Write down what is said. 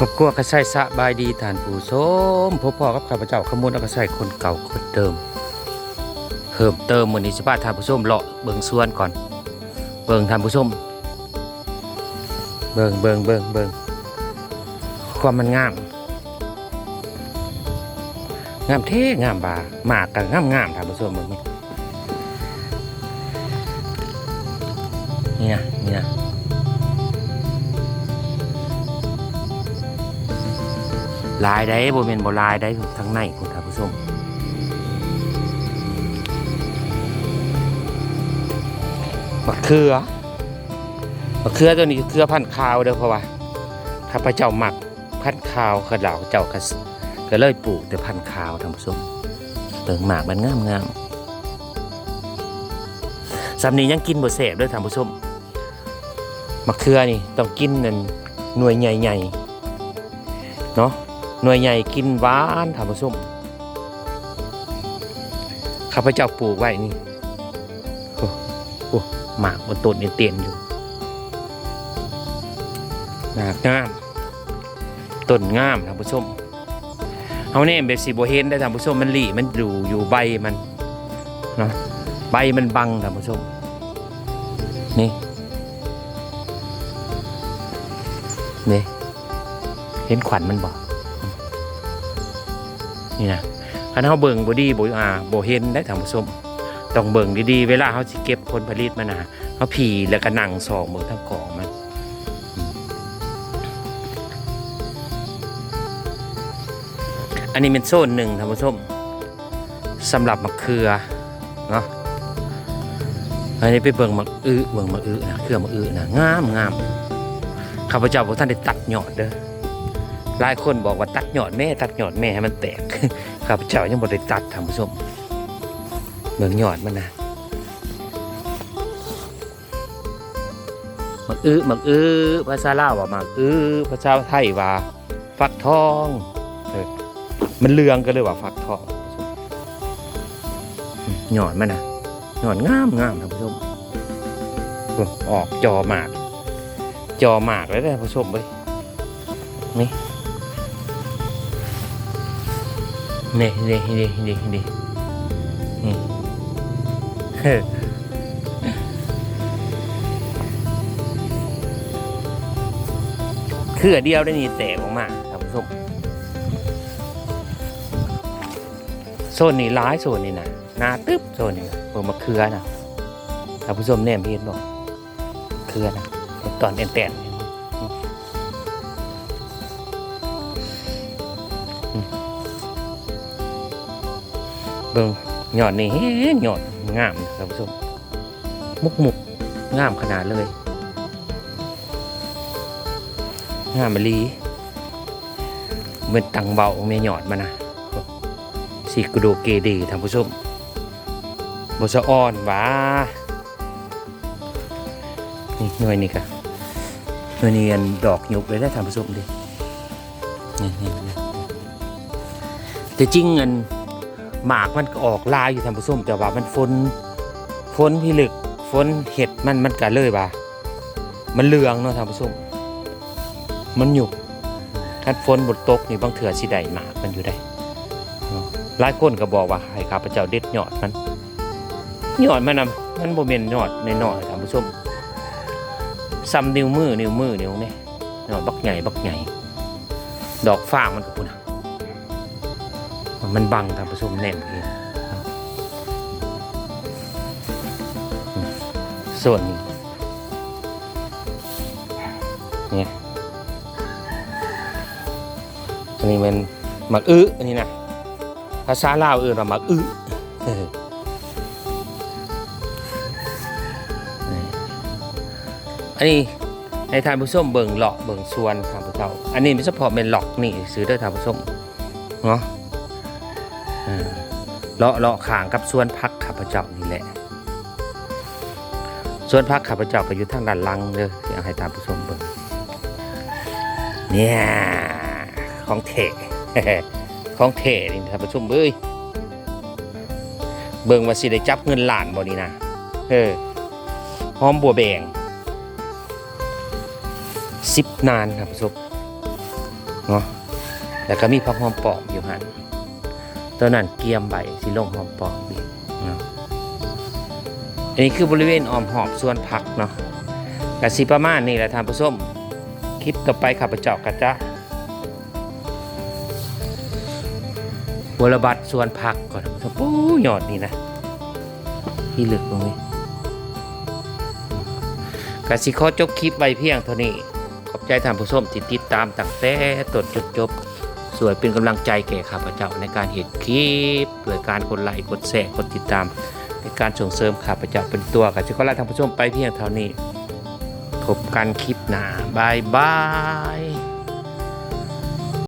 ครอบครัวกระใส่สบายดีท่านผู้ชมพบพ่อกับข้าพเจ้าขมูลกระใส่คนเก่าคนเดิมเพิ่มเติมมื้อนี้สิพาท่านผู้ชมเลาะเบิ่งสวนก่อนเบิ่งท่านผู้ชมเบิ่งความมันงามเท่งามบาหมากกันงามท่านผู้ชมเบิ่งนี่นะลายได้บ่แม่นบ่ลายได้ทั้งในคุณท่านผู้ชมมะเขือตัวนี้เขือพันธุ์ขาวเด้อเพราะว่าข้าพเจ้ามักพันธุ์ขาวเขาเหล่าเจ้าก็เลยปลูกแต่พันธุ์ขาวท่านผู้ชมเบิ่งหมากมันงามสำนี้ยังกินบ่แซ่บเด้อท่านผู้ชมมะเขือนี่ต้องกินนั่นหน่วยใหญ่ๆเนาะหน่วยใหญ่กินหวานท่านผู้ชมข้าพเจ้าปลูกไว้นี่โอ้หมากบนต้นนี่เตียนอยู่หมากงามต้นงามท่านผู้ชมเอาเนี่ยแบบสีโบเห็นได้ท่านผู้ชมมันหลีมันอยู่ใบมันเนาะใบมันบังท่านผู้ชมนี่เห็นขวัญมันบ่นี่นะคันเฮาเบิ่งบ่ดีบ่เห็นได้ท่านผู้ชมต้องเบิ่งดีๆเวลาเฮาสิเก็บผลผลิตมันนะเฮาผีแล้วก็นั่งส่องเบิ่งทั้งกองมันอันนี้เป็นโซนหนึ่งท่านผู้ชมสำหรับมะเขือเนาะอันนี้ไปเบิ่งมะอึนะเครือมะอึนะงามข้าพเจ้าบ่ทันได้ตัดยอดเด้อหลายคนบอกว่าตัดยอดแม่ให้มันแตกข้าพเจ้ายังบ่ได้ตัดท่านผู้ชมเบิ่งยอดมันนะมักอื้อภาษาลาวว่ามักอื้อภาษาไทยว่าฟักทองมันเลืองก็เลยว่าฟักทองยอดมันนะยอดงามท่านผู้ชมออกจอหมากเลยท่านผู้ชมเว้ยนี่คือเดียวได้นี่แตกออกมาท่านผู้ชมโซนนี้ร้ายโซนนี้นะนาตึ๊บโซนนี้เปิดมะเขือนะท่านผู้ชมแนมเห็นบอกเขือนะตอนแตนเบิ่งหยอดนี่หยอดงามท่านผู้ชมมุกงามขนาดเลยงามมะลีเป็นตังเบาเมียหยอดมานะสีกระโดเกดีท่านผู้ชมบสะอ่อนว้านี่หน่วยนี่ค่ะหน่วยนี้ดอกยุบเลยได้ท่านผู้ชมดินี่แต่จริงเงินหมากมันก็ออกลายอยู่ท่านผู้ชมแต่ว่ามันฝนพิลึกฝนเห็ดมันก็เลยว่ามันเหลืองเนาะท่านผู้ชมมันหยุบถ้าฝนบดตกนี่บางเถื่อสิได้หมากมันอยู่ได้หลายคนก็บอกว่าให้ข้าพเจ้าเด็ดยอดมันมันโมเมนยอดน้อยท่านผู้ชมซ้ำนิ้วมือนี่ยอดบักใหญ่ดอกฟางมันก็ปุ่นมันบังท่านผู้ชมแน่นเองส่วนนี้เนี่ยอันนี้มันหมักอึอันนี้นะภาษาลาวว่าหมักอึอันนี้ให้ท่านผู้ชมเบิ่งเลาะเบิ่งสวนท่านผู้ชมอันนี้ไม่เฉพาะเป็นหลอกนี่ซื้อได้ท่านผู้ชมเนาะเลาะข้างกับสวนพักข้าพเจ้านี่แหละสวนพักข้าพเจ้าก็อยู่ทางด้านหลังเด้ออยากให้ท่านผู้ชมเบิ่งเนี่ยของเท่ของเท่นี่ท่านผู้ชมเอ้ยเบิ่งว่าสิได้จับเงินล้านบ่นี่นะหอมบัวแบง10 นานท่านผู้ชม เนาะแล้วก็มีผักหอมปอมอยู่หั่นตัวนั้นเกียมใบสิลงหอมปอมอีกเนาะอันนี้คือบริเวณอ้อมหอบส่วนผักเนาะกสิประมาณนี้แหละท่านผู้ชมคลิปต่อไปข้าพเจ้าก็จะบรบัดส่วนผักก่อนโอ้ยอดนี่นะพี่ลึกตรงนี้กสิขอจบคลิปไว้เพียงเท่านี้ขอบใจท่านผู้ชมที่ติดตามตั้งแต่ต้นจนจบสวยเป็นกำลังใจแก่ข้าพเจ้าในการเห็นคลิปด้วยการกดไลค์กดแชร์กดติดตามในการส่งเสริมข้าพเจ้าเป็นตัวกับสิขอลาท่านผู้ชมไปเพียงเท่านี้พบกันคลิปหน้าบายบาย